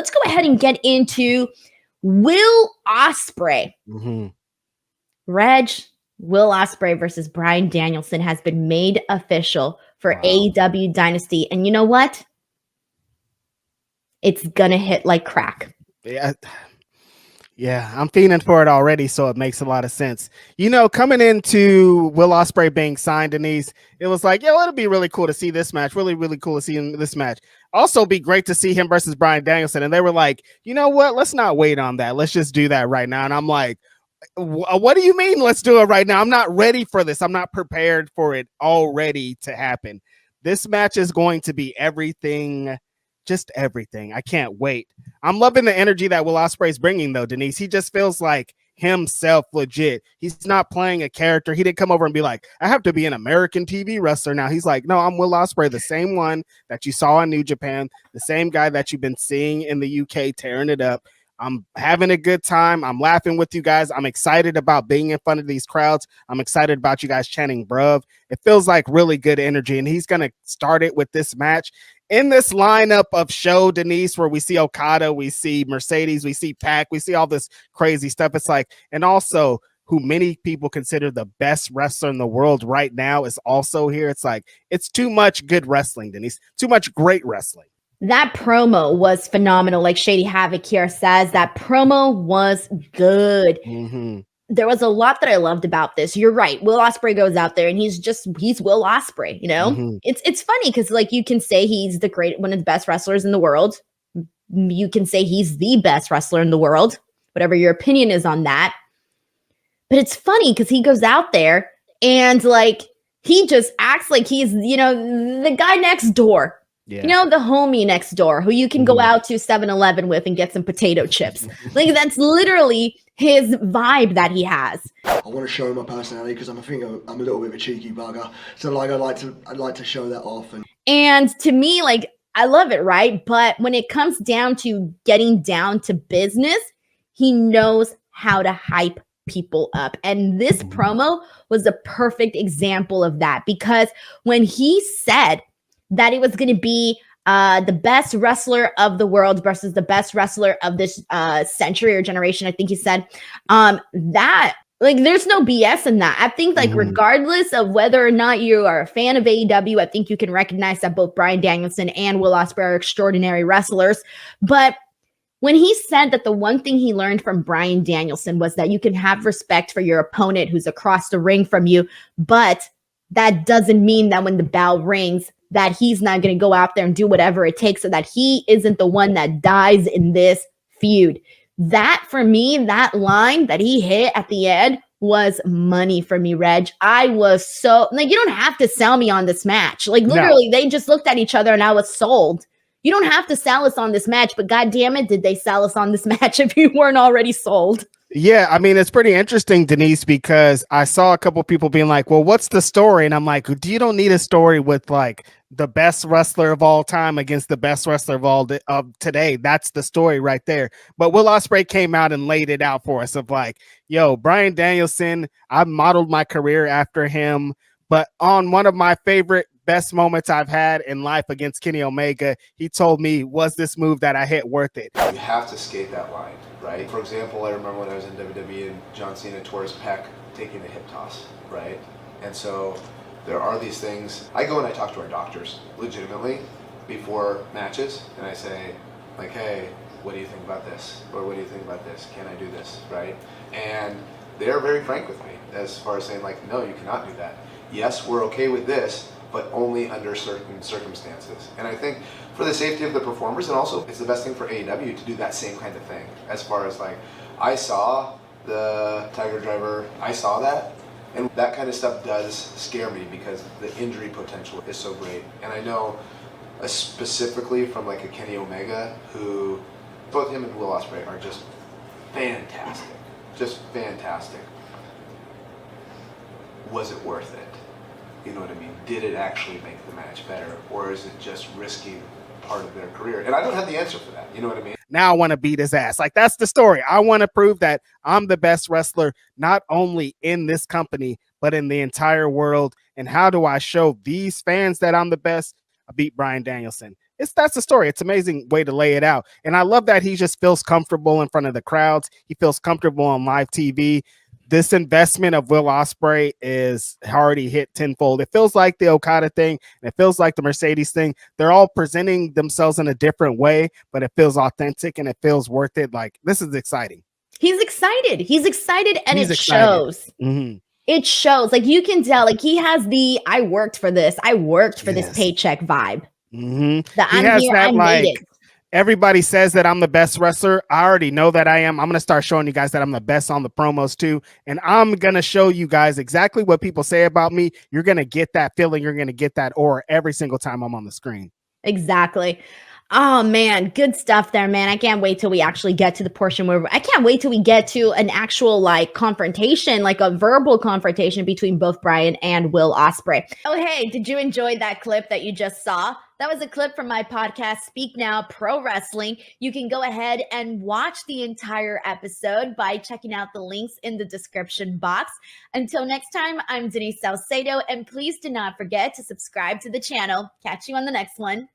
let's go ahead and get into Will Ospreay. Reg, Will Ospreay versus Bryan Danielson has been made official for AEW Dynasty. And you know what? It's gonna hit like crack. Yeah, I'm feeling for it already, so it makes a lot of sense. You know, coming into Will Ospreay being signed, Denise, it was like, yeah, well, it'll be really cool to see this match. Really, really cool to see in this match. Also, be great to see him versus Bryan Danielson. And they were like, you know what? Let's not wait on that. Let's just do that right now. And I'm like, what do you mean? Let's do it right now. I'm not ready for this. I'm not prepared for it already to happen. This match is going to be everything. Just everything. I can't wait. I'm loving the energy that Will Ospreay's bringing, though, Denise. He just feels like himself, legit. He's not playing a character. He didn't come over and be like, I have to be an American TV wrestler now. He's like, no, I'm Will Ospreay, the same one that you saw in New Japan, the same guy that you've been seeing in the UK tearing it up. I'm having a good time. I'm laughing with you guys. I'm excited about being in front of these crowds. I'm excited about you guys chanting bruv. It feels like really good energy, and he's going to start it with this match. In this lineup of show, Denise, where we see Okada, we see Mercedes, we see Pac, we see all this crazy stuff. It's like, and also who many people consider the best wrestler in the world right now is also here. It's like, it's too much good wrestling, Denise, too much great wrestling. That promo was phenomenal. Like Shady Havoc here says, that promo was good. There was a lot that I loved about this. You're right. Will Ospreay goes out there and he's Will Ospreay, you know? It's funny because like you can say he's one of the best wrestlers in the world. You can say he's the best wrestler in the world, whatever your opinion is on that. But it's funny because he goes out there and like he just acts like he's, you know, the guy next door. Yeah. You know, the homie next door who you can go out to 7-Eleven with and get some potato chips. Like that's literally his vibe that he has. I want to show my personality because I'm a little bit of a cheeky bugger. So like I'd like to show that off. And to me, like I love it, right? But when it comes down to getting down to business, he knows how to hype people up. And this promo was a perfect example of that because when he said that it was going to be the best wrestler of the world versus the best wrestler of this century or generation, I think he said, that like there's no BS in that. I think like regardless of whether or not you are a fan of AEW, I think you can recognize that both Bryan Danielson and Will Ospreay are extraordinary wrestlers. But when he said that the one thing he learned from Bryan Danielson was that you can have respect for your opponent who's across the ring from you, but that doesn't mean that when the bell rings, that he's not going to go out there and do whatever it takes so that he isn't the one that dies in this feud. That, for me, that line that he hit at the end was money for me, Reg. I was so, like, you don't have to sell me on this match. Like, literally, they just looked at each other and I was sold. You don't have to sell us on this match, but God damn it, did they sell us on this match if you weren't already sold? Yeah, I mean, it's pretty interesting, Denise, because I saw a couple people being like, well, what's the story? And I'm like, you don't need a story with like the best wrestler of all time against the best wrestler of today. That's the story right there. But Will Ospreay came out and laid it out for us of like, yo, Bryan Danielson, I modeled my career after him. But on one of my favorite best moments I've had in life against Kenny Omega, he told me, was this move that I hit worth it? You have to skate that line, right? For example, I remember when I was in WWE and John Cena tore his pec taking the hip toss, right? And so there are these things. I go and I talk to our doctors legitimately before matches and I say like, hey, what do you think about this? Or what do you think about this? Can I do this, right? And they're very frank with me as far as saying like, no, you cannot do that. Yes, we're okay with this, but only under certain circumstances. And I think for the safety of the performers, and also it's the best thing for AEW to do that same kind of thing. As far as like, I saw the Tiger Driver, I saw that, and that kind of stuff does scare me because the injury potential is so great. And I know specifically from like a Kenny Omega, who both him and Will Ospreay are just fantastic, just fantastic. Was it worth it? You know what I mean? Did it actually make the match better? Or is it just risking part of their career? And I don't have the answer for that. You know what I mean? Now I want to beat his ass. Like, that's the story. I want to prove that I'm the best wrestler, not only in this company, but in the entire world. And how do I show these fans that I'm the best? I beat Bryan Danielson. that's the story. It's an amazing way to lay it out. And I love that he just feels comfortable in front of the crowds. He feels comfortable on live TV. This investment of Will Ospreay is already hit tenfold. It feels like the Okada thing, and it feels like the Mercedes thing. They're all presenting themselves in a different way, but it feels authentic and it feels worth it. Like, this is exciting. He's excited. He's excited, and He's it excited. shows. Mm-hmm. It shows. Like, you can tell, like, he has the I worked for this. I worked for this paycheck vibe. Mm-hmm. The I'm here, I made it. Everybody says that I'm the best wrestler. I already know that I am. I'm going to start showing you guys that I'm the best on the promos too. And I'm going to show you guys exactly what people say about me. You're going to get that feeling. You're going to get that aura every single time I'm on the screen. Exactly. Oh man, good stuff there, man. I can't wait till we actually get to the portion where I can't wait till we get to an actual like confrontation, like a verbal confrontation between both Bryan and Will Ospreay. Oh, hey, did you enjoy that clip that you just saw? That was a clip from my podcast, Speak Now Pro Wrestling. You can go ahead and watch the entire episode by checking out the links in the description box. Until next time, I'm Denise Salcedo, and please do not forget to subscribe to the channel. Catch you on the next one.